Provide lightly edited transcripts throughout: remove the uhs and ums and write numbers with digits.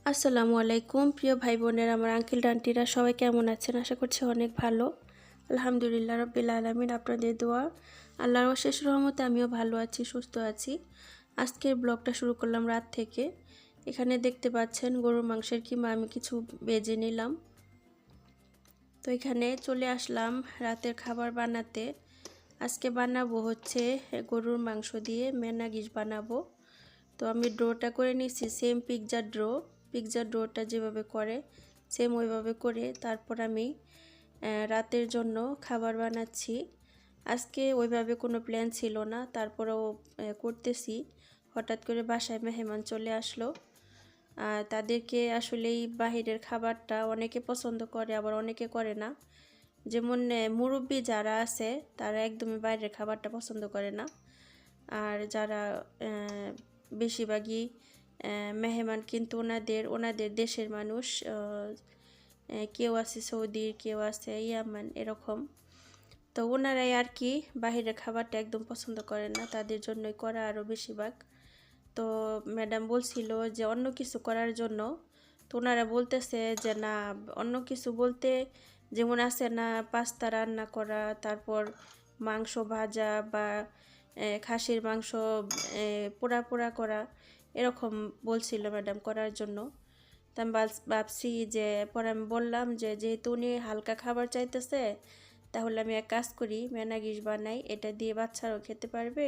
আসসালামু আলাইকুম প্রিয় ভাই বোনেরা, আমার আঙ্কেল আন্টিরা সবাই কেমন আছেন? আশা করছি অনেক ভালো। আলহামদুলিল্লাহ রাব্বিল আলামিন, আপনাদের দোয়া আল্লাহর অশেষ রহমতে আমিও ভালো আছি, সুস্থ আছি। আজকের ব্লগটা শুরু করলাম রাত থেকে। এখানে দেখতে পাচ্ছেন গরুর মাংসের কিমা আমি কিছু ভেজে নিলাম। তো এখানে চলে আসলাম রাতের খাবার বানাতে। আজকে বানাবো হচ্ছে গরুর মাংস দিয়ে মেনাগিস বানাবো। তো আমি ডোটা করে নিচ্ছি সেম পিৎজার ডোটা যেভাবে করে সেম ওইভাবে করে তারপর আমি রাতের জন্য খাবার বানাচ্ছি। আজকে ওইভাবে কোনো প্ল্যান ছিল না, তারপরেও করতেছি। হঠাৎ করে বাসায় মেহমান চলে আসলো। তাদেরকে আসলেই বাহিরের খাবারটা অনেকে পছন্দ করে, আবার অনেকে করে না। যেমন মুরব্বি যারা আছে তারা একদমই বাইরের খাবারটা পছন্দ করে না। আর যারা বেশিরভাগই মেহমান কিন্তু ওনাদের দেশের মানুষ, কেউ আছে সৌদির, কেউ আছে ইয়ামান, এরকম। তো ওনারাই আর কি বাহিরের খাবারটা একদম পছন্দ করেন না, তাদের জন্যই করা আরও বেশিরভাগ। তো ম্যাডাম বলছিল যে অন্য কিছু করার জন্য। তো ওনারা বলতেছে যে না, অন্য কিছু বলতে যেমন আছে না পাস্তা রান্না করা, তারপর মাংস ভাজা বা খাসির মাংস পোড়া পোড়া করা, এরকম বলছিল ম্যাডাম করার জন্য। তো আমি ভাবছি যে পরে আমি বললাম যে যেহেতু উনি হালকা খাবার চাইতেছে, তাহলে আমি এক কাজ করি, মেনাগিস বানাই, এটা দিয়ে বাচ্চারাও খেতে পারবে,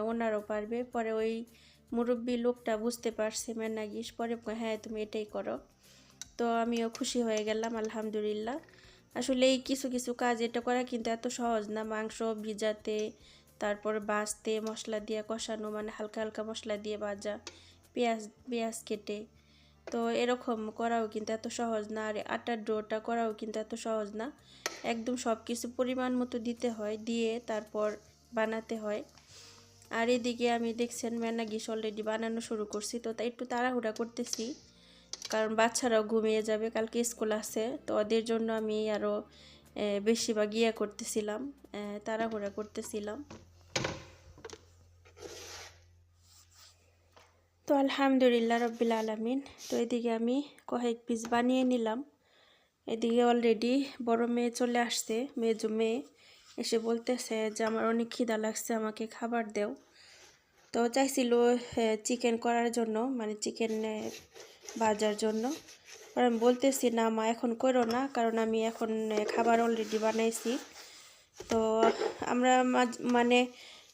ওনারও পারবে। পরে ওই মুরব্বী লোকটা বুঝতে পারছে মেনাগিস, পরে হ্যাঁ তুমি এটাই করো। তো আমিও খুশি হয়ে গেলাম, আলহামদুলিল্লাহ। আসলে এই কিছু কিছু কাজ এটা করা কিন্তু এত সহজ না। মাংস ভিজাতে, তারপর ভাজতে, মশলা দিয়ে কষানো, মানে হালকা হালকা মশলা দিয়ে ভাজা, পেঁয়াজ পেঁয়াজ কেটে, তো এরকম করাও কিন্তু এত সহজ না। আর আটার ডোটা করাও কিন্তু এত সহজ না। একদম সব কিছু পরিমাণ মতো দিতে হয়, দিয়ে তারপর বানাতে হয়। আর এদিকে আমি দেখছেন মেনাগিস অলরেডি বানানো শুরু করছি। তো তাই একটু তাড়াহুড়া করতেছি, কারণ বাচ্চারাও ঘুমিয়ে যাবে, কালকে স্কুল আছে। তো ওদের জন্য আমি আরও বেশিরভাগ করতেছিলাম, তাড়াহুড়া করতেছিলাম। তো আলহামদুলিল্লাহ রাব্বিল আলামিন। তো এদিকে আমি কয়েক পিস বানিয়ে নিলাম। এদিকে অলরেডি বড় মেয়ে চলে আসছে, মেজো মেয়ে এসে বলতেছে যে আমার অনেক খিদা লাগছে, আমাকে খাবার দেও। তো চাইছিল চিকেন করার জন্য, মানে চিকেন ভাজার জন্য। আর আমি বলতেছি না মা, এখন করো না, কারণ আমি এখন খাবার অলরেডি বানাইছি। তো আমরা মানে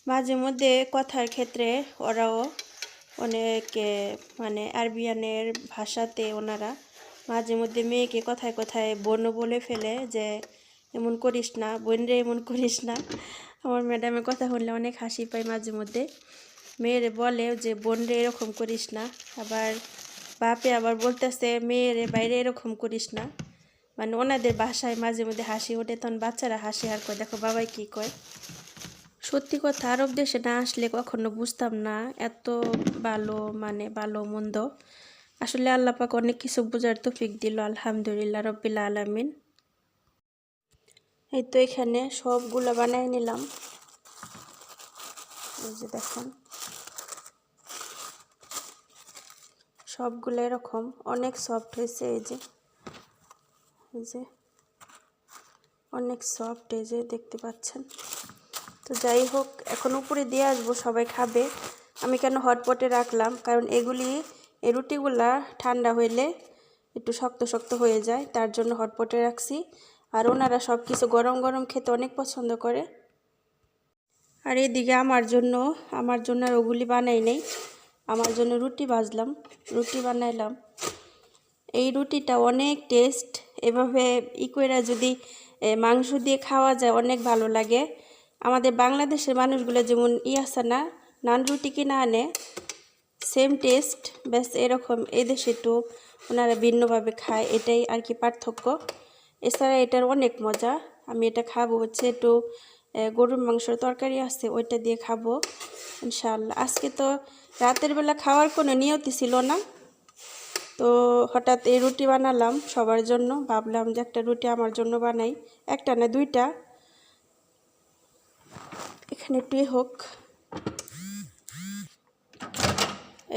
মাঝে মধ্যে কথার ক্ষেত্রে ওরাও অনেক মানে আরবিয়ানের ভাষাতে ওনারা মাঝে মধ্যে মেয়েকে কথায় কথায় বোনও বলে ফেলে যে এমন করিস না বোন রে, এমন করিস না। আমার ম্যাডামের কথা শুনলে অনেক হাসি পায় মাঝে মধ্যে। মেয়েরে বলে যে বোন রে এরকম করিস না, আবার বাপে আবার বলতেছে মেয়েরে বাইরে এরকম করিস না। মানে ওনাদের বাসায় মাঝে মধ্যে হাসি ওঠে, তখন বাচ্চারা হাসি আর কয় দেখো বাবাই কী কয়। সত্যি কথা, আরব দেশে না আসলে কখনো বুঝতাম না এত ভালো, মানে ভালো মন্দ। আসলে আল্লাহ পাক অনেক কিছু বোঝার তৌফিক দিল, আলহামদুলিল্লাহ রাব্বিল আলামিন। এই তো এখানে সবগুলো বানাই নিলাম, এই যে দেখেন সবগুলো এরকম অনেক সফট হয়েছে। এই যে অনেক সফট, এই যে দেখতে পাচ্ছেন। তো যাই হোক, এখন উপরে দিয়ে আসবো, সবাই খাবে। আমি কেন হটপটে রাখলাম, কারণ এই রুটিগুলা ঠান্ডা হইলে একটু শক্ত শক্ত হয়ে যায়, তার জন্য হটপটে রাখছি। আর ওনারা সব কিছু গরম গরম খেতে অনেক পছন্দ করে। আর এদিকে আমার জন্য আর ওগুলি বানাই নেই, আমার জন্য রুটি বানাইলাম। এই রুটিটা অনেক টেস্ট, এভাবে কইরা যদি মাংস দিয়ে খাওয়া যায় অনেক ভালো লাগে। আমাদের বাংলাদেশের মানুষগুলো যেমন আছে না, নান রুটি কিনা আনে, সেম টেস্ট, ব্যাস এরকম এদেশে একটু ওনারা ভিন্নভাবে খায়, এটাই আর কি পার্থক্য। এছাড়া এটার অনেক মজা। আমি এটা খাবো হচ্ছে একটু গরুর মাংসের তরকারি আছে, ওইটা দিয়ে খাবো ইনশাআল্লাহ। আজকে তো রাতের বেলা খাওয়ার কোনো নিয়তি ছিল না, তো হঠাৎ এই রুটি বানালাম সবার জন্য। ভাবলাম যে একটা রুটি আমার জন্য বানাই, একটা না দুইটা। এখানে একটু হোক,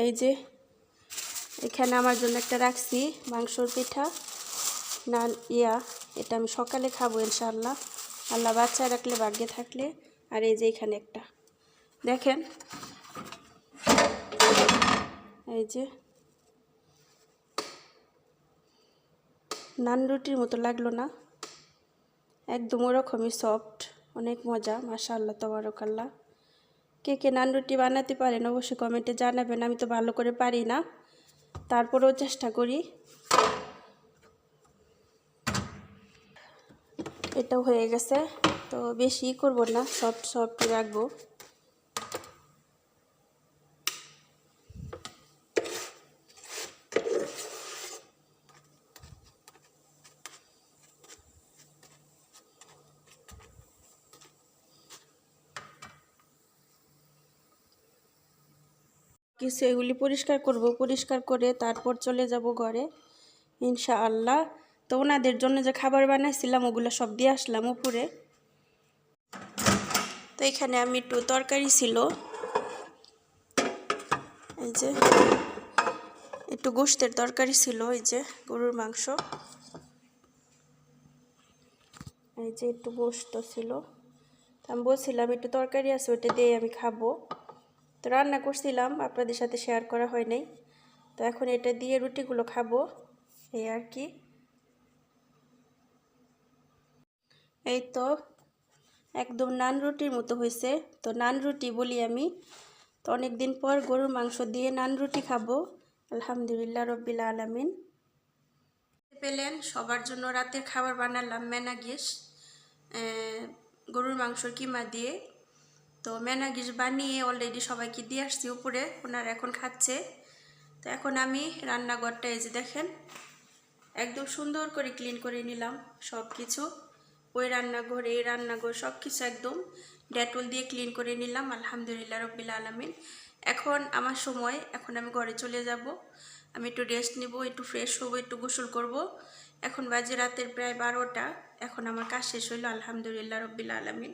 এই যে এখানে আমার জন্য একটা রাখছি মাংসর পিঠা না এটা আমি সকালে খাবো ইনশাআল্লাহ, আল্লাহ বাচ্চা রাখলে ভাগ্যে থাকলে। আর এই যে এখানে একটা দেখেন, এই যে নান রুটির মতো লাগলো না? একদম ওরকমই সফট, অনেক মজা, মাশাআল্লাহ তাবারাকাল্লাহ। কে কে নান রুটি বানাতে পারেন অবশ্যই কমেন্টে জানাবেন। আমি তো ভালো করে পারি না, তারপরেও চেষ্টা করি। এটাও হয়ে গেছে, তো বেশি করব না, সফট সফট রাখবো। কিছু এগুলি পরিষ্কার করব, পরিষ্কার করে তারপর চলে যাব ঘরে ইনশাআল্লাহ। তো ওনাদের জন্য যে খাবার বানাইছিলাম ওগুলো সব দিয়ে আসলাম উপরে। তো এখানে আমি একটু তরকারি ছিল, এই যে একটু গোশতের তরকারি ছিল, এই যে গরুর মাংস, এই যে একটু গোশত ছিল। আমি বলছিলাম একটু তরকারি আছে ওইটা দিয়ে আমি খাবো, তো রান্না করছিলাম, আপনাদের সাথে শেয়ার করা হয় নাই। তো এখন এটা দিয়ে রুটিগুলো খাবো, এই আর কি। এই তো একদম নান রুটির মতো হয়েছে। তো নান রুটি বলি আমি। তো অনেক দিন পর গরুর মাংস দিয়ে নান রুটি খাবো, আলহামদুলিল্লাহ রব্বিল আলামিন। পেলেন সবার জন্য রাতের খাবার বানালাম ম্যানাগিস, গরুর মাংসর কিমা দিয়ে। তো ম্যানাগিস বানিয়ে অলরেডি সবাইকে দিয়ে আসছি উপরে, ওনারা এখন খাচ্ছে। তো এখন আমি রান্নাঘরটা এই যে দেখেন একদম সুন্দর করে ক্লিন করে নিলাম সব কিছু। ওই রান্নাঘর এই রান্নাঘর সব কিছু একদম ডেটল দিয়ে ক্লিন করে নিলাম, আলহামদুলিল্লাহ রব্বিল আলামিন। এখন আমার সময়, এখন আমি ঘরে চলে যাব, আমি একটু রেস্ট নিব, একটু ফ্রেশ হবো, একটু গোসল করব। এখন বাজে রাতের প্রায় 12টা, এখন আমার কাজ শেষ হইল, আলহামদুলিল্লাহ রব্বিল আলামিন।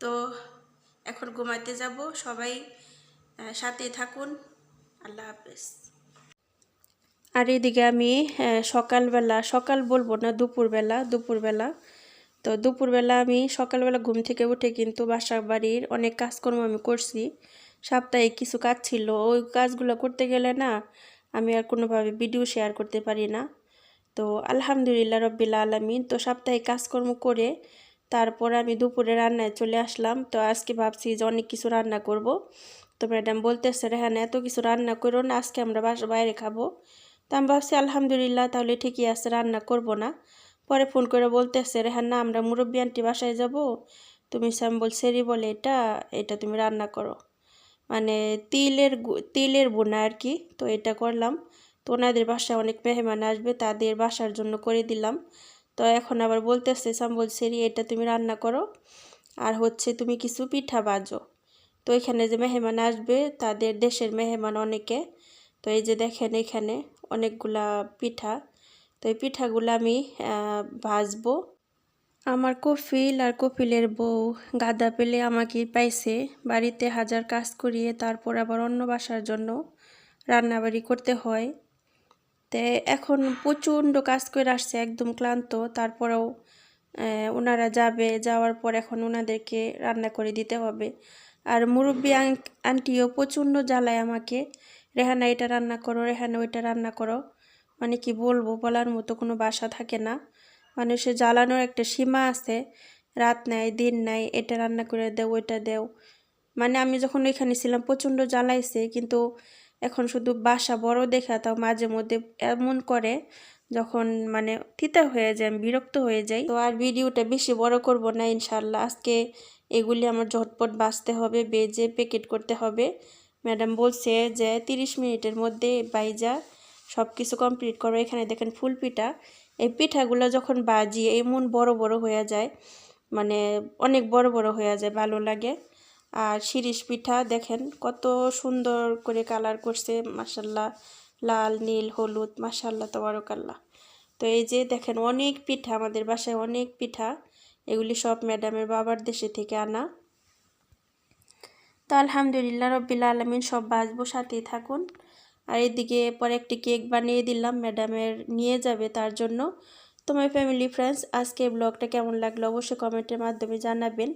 তো এখন ঘুমাইতে যাব, সবাই সাথেই থাকুন, আল্লাহ হাফেজ। আর এদিকে আমি সকালবেলা, সকাল বলবো না, দুপুরবেলা। তো দুপুরবেলা আমি সকালবেলা ঘুম থেকে উঠে কিন্তু বাসা বাড়ির অনেক কাজকর্ম আমি করছি। সাপ্তাহিক কিছু কাজ ছিল, ওই কাজগুলো করতে গেলে না আমি আর কোনোভাবে ভিডিও শেয়ার করতে পারি না। তো আলহামদুলিল্লাহ রব্বিল আলামিন। তো সাপ্তাহিক কাজকর্ম করে তারপর আমি দুপুরে রান্নায় চলে আসলাম। তো আজকে ভাবছি যে অনেক কিছু রান্না করব। তো ম্যাডাম বলতেছে রেহানা এত কিছু রান্না করো না, আজকে আমরা বাইরে খাবো। তো আমি ভাবছি আলহামদুলিল্লাহ তাহলে ঠিকই আছে, রান্না করব না। পরে ফোন করে বলতেছে রেহানা আমরা মুরব্বী আন্টি বাসায় যাব, তুমি স্যাম্বল সেরি বলে এটা তুমি রান্না করো, মানে তিলের বোনা আর কি। তো এটা করলাম। তো ওনাদের বাসায় অনেক মেহমান আসবে, তাদের বাসার জন্য করে দিলাম। তো এখন আবার বলতেছে স্যাম্বল সেরি এটা তুমি রান্না করো, আর হচ্ছে তুমি কিছু পিঠা বাজো। তো এখানে যে মেহমান আসবে তাদের দেশের মেহমান অনেকে। তো এই যে দেখেন এখানে অনেকগুলা পিঠা। তো এই পিঠাগুলো আমি ভাজবো। আমার কফিল আর কফিলের বউ গাদা পেলে আমাকেই পাইছে, বাড়িতে হাজার কাজ করিয়ে তারপর আবার অন্য বাসার জন্য রান্নাবাড়ি করতে হয়। তো এখন প্রচণ্ড কাজ করে আসছে, একদম ক্লান্ত। তারপরেও ওনারা যাওয়ার পর এখন ওনাদেরকে রান্না করে দিতে হবে। আর মুরব্বী আন্টিও প্রচণ্ড জ্বালায় আমাকে, রেহানা এটা রান্না করো, রেহানা ওইটা রান্না করো। মানে কি বলবো, বলার মতো কোনো ভাষা থাকে না। মানুষের জ্বালানোর একটা সীমা আছে, রাত নাই দিন নাই, এটা রান্না করে দেও ওইটা দেও। মানে আমি যখন ওইখানে ছিলাম প্রচণ্ড জ্বালাইছে, কিন্তু এখন শুধু বাসা বড় দেখা তাও মাঝে মধ্যে এমন করে যখন মানে তিতা হয়ে যায়, আমি বিরক্ত হয়ে যাই। তো আর ভিডিওটা বেশি বড় করব না ইনশাল্লাহ। আজকে এগুলি আমার ঝটপট বাছতে হবে, বেজে প্যাকেট করতে হবে। ম্যাডাম বলছে যে 30 মিনিটের মধ্যে বাইজা সব কিছু কমপ্লিট করো। এখানে দেখেন ফুল পিঠা, এই পিঠাগুলো যখন বাজি এমন বড় বড় হয়ে যায়, মানে অনেক বড় বড় হয়ে যায়, ভালো লাগে। আর শিরিষ পিঠা দেখেন কত সুন্দর করে কালার করছে, মাশাল্লাহ, লাল নীল হলুদ, মাশাল্লাহ তাবারাকাল্লাহ। তো এই যে দেখেন অনেক পিঠা, আমাদের বাসায় অনেক পিঠা, এগুলি সব ম্যাডামের বাবার দেশে থেকে আনা। তো আলহামদুলিল্লাহ রব্বিল আলামিন, সব বাজবো, সাথেই থাকুন। আর এদিকে পরে একটি কেক বানিয়ে দিলাম, ম্যাডামের নিয়ে যাবে তার জন্য। তো মাই ফ্যামিলি ফ্রেন্ডস, আজকে ব্লগটা কেমন লাগলো অবশ্যই কমেন্টের মাধ্যমে জানাবেন।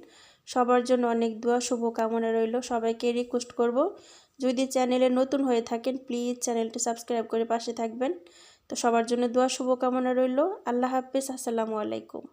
সবার জন্য অনেক দোয়া শুভকামনা রইল। সবাইকে রিকোয়েস্ট করব, যদি চ্যানেলে নতুন হয়ে থাকেন প্লিজ চ্যানেলটি সাবস্ক্রাইব করে পাশে থাকবেন। তো সবার জন্য দোয়া শুভকামনা রইল। আল্লাহ হাফেজ, আসসালামু আলাইকুম।